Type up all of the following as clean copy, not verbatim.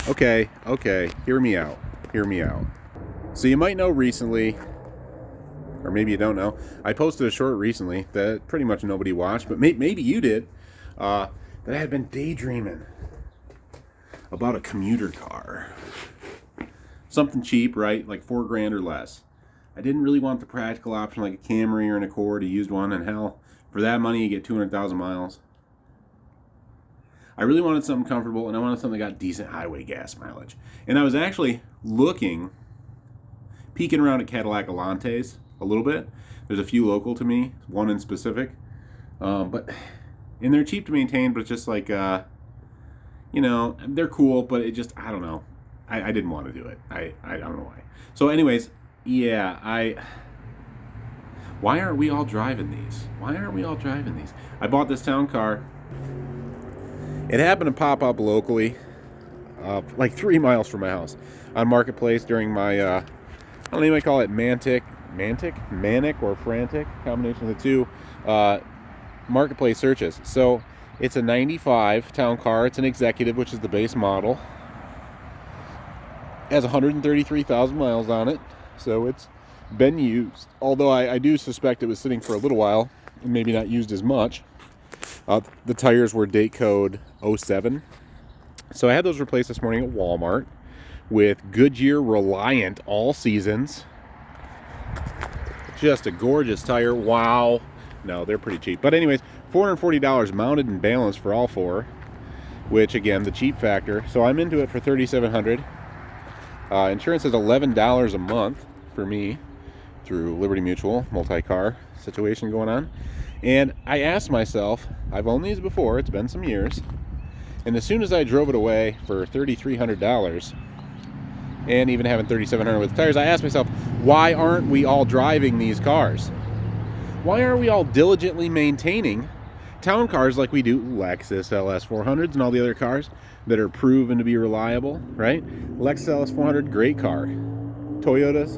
Okay, hear me out. So you might know recently, or maybe you don't know, I posted a short recently that pretty much nobody watched, but maybe you did, that I had been daydreaming about a commuter car. Something cheap, right? Like $4,000 or less. I didn't really want the practical option like a Camry or an Accord, a used one, and hell, for that money you get 200,000 miles. I really wanted something comfortable, and I wanted something that got decent highway gas mileage. And I was actually peeking around at Cadillac Elantes a little bit. There's a few local to me, one in specific. And they're cheap to maintain, but it's just like, they're cool, but it just, I don't know. I didn't want to do it. I don't know why. So anyways, yeah, why aren't we all driving these? I bought this town car. It happened to pop up locally, like 3 miles from my house, on Marketplace during my, I don't know, you might call it manic or frantic, combination of the two, Marketplace searches. So it's a 95 town car. It's an executive, which is the base model. It has 133,000 miles on it, so it's been used. Although I do suspect it was sitting for a little while and maybe not used as much. The tires were date code 07. So I had those replaced this morning at Walmart with Goodyear Reliant all seasons. Just a gorgeous tire. Wow. No, they're pretty cheap. But anyways, $440 mounted and balanced for all four, which again, the cheap factor. So I'm into it for $3,700. Insurance is $11 a month for me through Liberty Mutual, multi-car situation going on. And I asked myself, I've owned these before, it's been some years, and as soon as I drove it away for $3,300, and even having $3,700 with the tires, I asked myself, why aren't we all driving these cars? Why aren't we all diligently maintaining town cars like we do Lexus LS400s and all the other cars that are proven to be reliable, right? Lexus LS400, great car. Toyotas,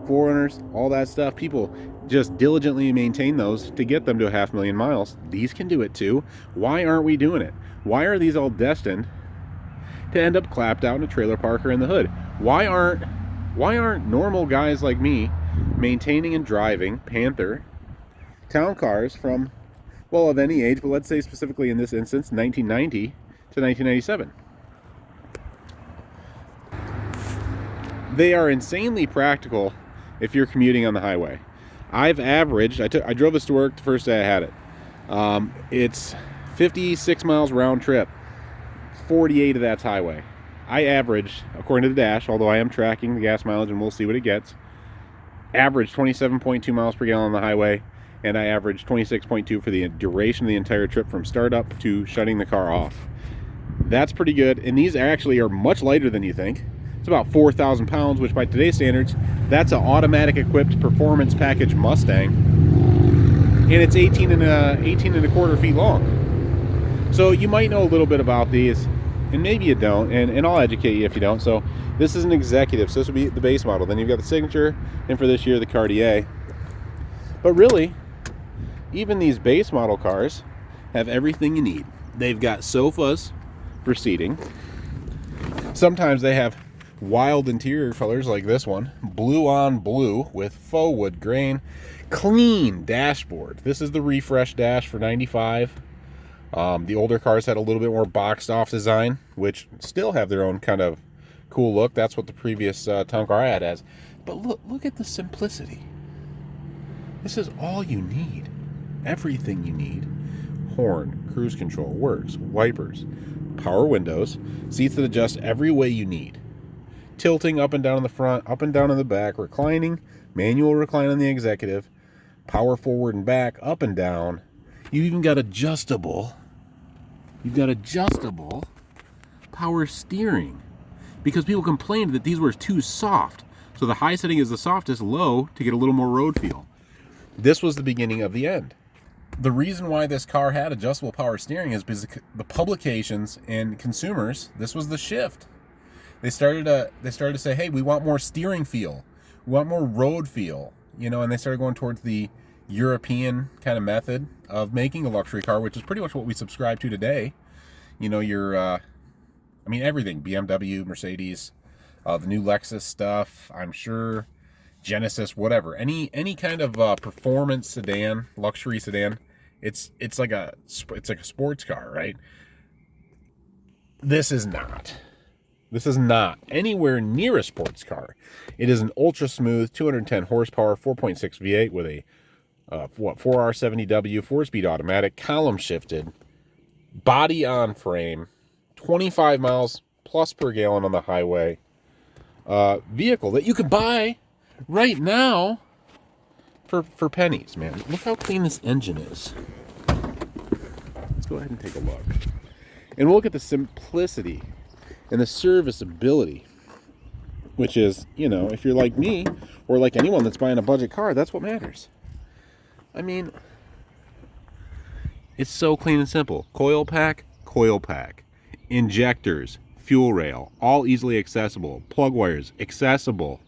4Runners, all that stuff. People just diligently maintain those to get them to 500,000 miles. These can do it too. Why aren't we doing it? Why are these all destined to end up clapped out in a trailer park or in the hood? Why aren't normal guys like me maintaining and driving Panther town cars from, well, of any age, but let's say specifically in this instance, 1990 to 1997? They are insanely practical if you're commuting on the highway. I've averaged, I drove this to work the first day I had it. It's 56 miles round trip. 48 of that's highway. I averaged, according to the dash, although I am tracking the gas mileage and we'll see what it gets, averaged 27.2 miles per gallon on the highway, and I averaged 26.2 for the duration of the entire trip from startup to shutting the car off. That's pretty good, and these actually are much lighter than you think. It's about 4,000 pounds, which by today's standards, that's an automatic equipped performance package Mustang. And it's 18 and a quarter feet long. So you might know a little bit about these, and maybe you don't, and I'll educate you if you don't. So this is an executive, so this would be the base model. Then you've got the Signature, and for this year, the Cartier. But really, even these base model cars have everything you need. They've got sofas for seating. Sometimes they have wild interior colors like this one, blue on blue with faux wood grain, clean dashboard. This is the refresh dash for 95. The older cars had a little bit more boxed off design, which still have their own kind of cool look. That's what the previous town car I had has. But look at the simplicity. This is all you need. Everything you need. Horn, cruise control, works, wipers, power windows, seats that adjust every way you need. Tilting up and down in the front, up and down in the back, reclining, manual recline on the executive, power forward and back, up and down. You even got adjustable. You've got adjustable power steering, because people complained that these were too soft. So the high setting is the softest, low to get a little more road feel. This was the beginning of the end. The reason why this car had adjustable power steering is because the publications and consumers, this was the shift. They started to say, hey, we want more steering feel. We want more road feel. And they started going towards the European kind of method of making a luxury car, which is pretty much what we subscribe to today. Your I mean, everything. BMW, Mercedes, the new Lexus stuff, I'm sure. Genesis, whatever. Any kind of performance sedan, luxury sedan, it's like a sports car, right? This is not. This is not anywhere near a sports car. It is an ultra smooth 210 horsepower 4.6 V8 with a 4R70W 4-speed automatic, column shifted, body on frame, 25 miles plus per gallon on the highway. Vehicle that you can buy right now for pennies, man. Look how clean this engine is. Let's go ahead and take a look. And we'll look at the simplicity and the serviceability, which is, you know, if you're like me or like anyone that's buying a budget car, that's what matters. I mean, it's so clean and simple. Coil pack, injectors, fuel rail, all easily accessible. Plug wires, accessible.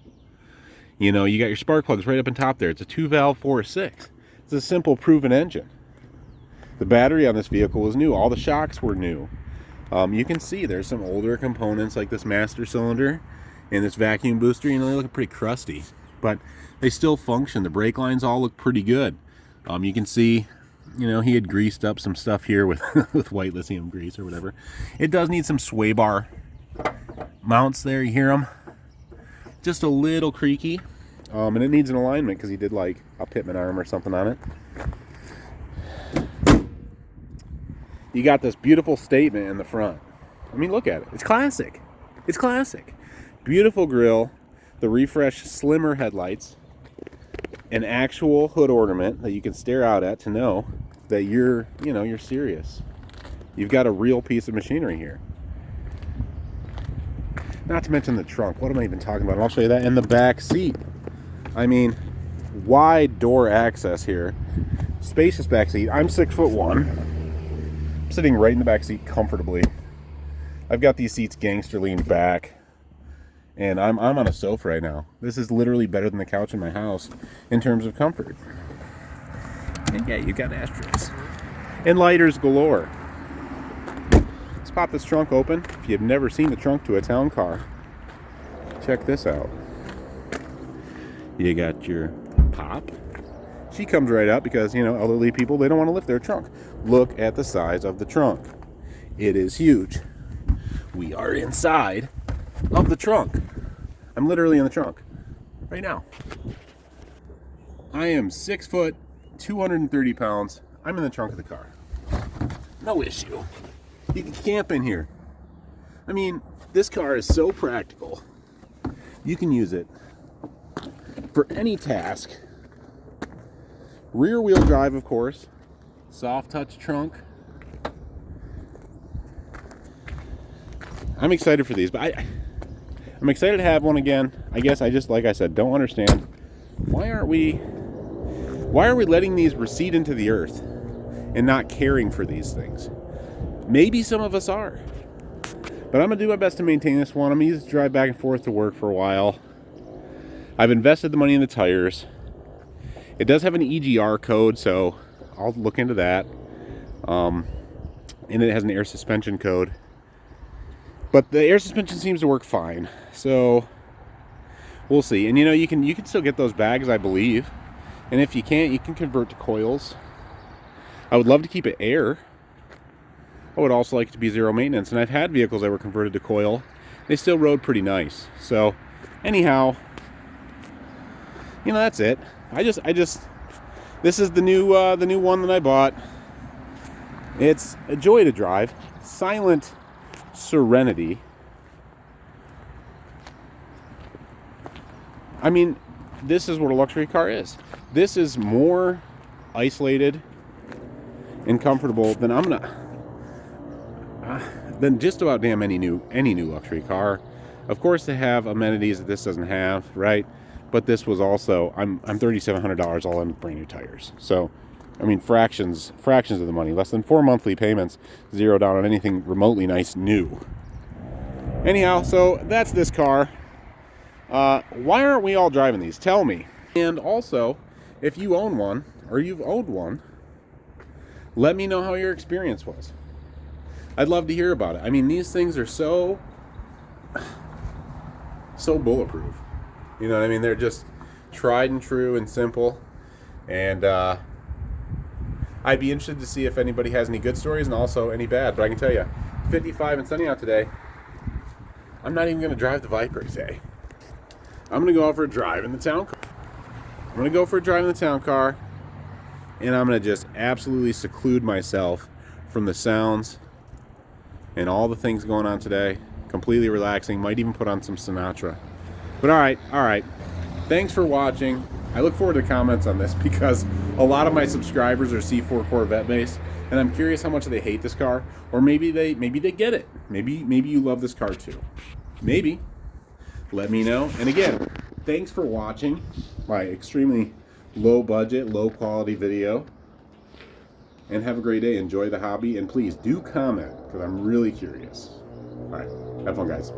You know, you got your spark plugs right up on top there. It's a 2-valve 4.6. It's a simple, proven engine. The battery on this vehicle was new. All the shocks were new. You can see there's some older components like this master cylinder and this vacuum booster. You know, they look pretty crusty, but they still function. The brake lines all look pretty good. You can see, you know, he had greased up some stuff here with, with white lithium grease or whatever. It does need some sway bar mounts there. You hear them? Just a little creaky. And it needs an alignment because he did like a pitman arm or something on it. You got this beautiful statement in the front. I mean, look at it. It's classic. It's classic. Beautiful grille, the refreshed slimmer headlights, an actual hood ornament that you can stare out at to know that you're serious. You've got a real piece of machinery here. Not to mention the trunk. What am I even talking about? And I'll show you that. And the back seat. I mean, wide door access here. Spacious back seat. I'm 6'1". I'm sitting right in the back seat comfortably. I've got these seats gangster leaned back. And I'm on a sofa right now. This is literally better than the couch in my house in terms of comfort. And yeah, you got asterisks. And lighters galore. Let's pop this trunk open. If you've never seen the trunk to a town car, check this out. You got your pop. She comes right up because, you know, elderly people, they don't want to lift their trunk. Look at the size of the trunk. It is huge. We are inside of the trunk. I'm literally in the trunk right now. I am 6 foot, 230 pounds. I'm in the trunk of the car. No issue. You can camp in here. I mean, this car is so practical. You can use it for any task. Rear wheel drive, of course. Soft touch trunk. I'm excited for these, but I'm excited to have one again. I guess I just, like I said, don't understand why are we letting these recede into the earth and not caring for these things? Maybe some of us are, but I'm gonna do my best to maintain this one. I'm gonna use it to drive back and forth to work for a while. I've invested the money in the tires. It does have an EGR code, so I'll look into that. And it has an air suspension code. But the air suspension seems to work fine, so we'll see. And you know, you can still get those bags, I believe. And if you can't, you can convert to coils. I would love to keep it air. I would also like it to be zero maintenance. And I've had vehicles that were converted to coil. They still rode pretty nice. So anyhow, you know, that's it. This is the new one that I bought. It's a joy to drive. Silent serenity. I mean, this is what a luxury car is. This is more isolated and comfortable than just about damn any new luxury car. Of course, they have amenities that this doesn't have, right? But this was also, I'm $3,700 all in with brand new tires. So, I mean, fractions of the money. Less than 4 monthly payments, zero down on anything remotely nice new. Anyhow, so that's this car. Why aren't we all driving these? Tell me. And also, if you own one, or you've owned one, let me know how your experience was. I'd love to hear about it. I mean, these things are so bulletproof. You know what I mean? They're just tried and true and simple. And I'd be interested to see if anybody has any good stories and also any bad. But I can tell you, 55 and sunny out today. I'm not even going to drive the Viper today. I'm going to go out for a drive in the town car. I'm going to go for a drive in the town car. And I'm going to just absolutely seclude myself from the sounds and all the things going on today. Completely relaxing. Might even put on some Sinatra. But all right. Thanks for watching. I look forward to comments on this because a lot of my subscribers are C4 Corvette based, and I'm curious how much they hate this car, or maybe they get it. Maybe you love this car too. Maybe. Let me know. And again, thanks for watching my extremely low budget, low quality video. And have a great day. Enjoy the hobby, and please do comment because I'm really curious. All right, have fun, guys.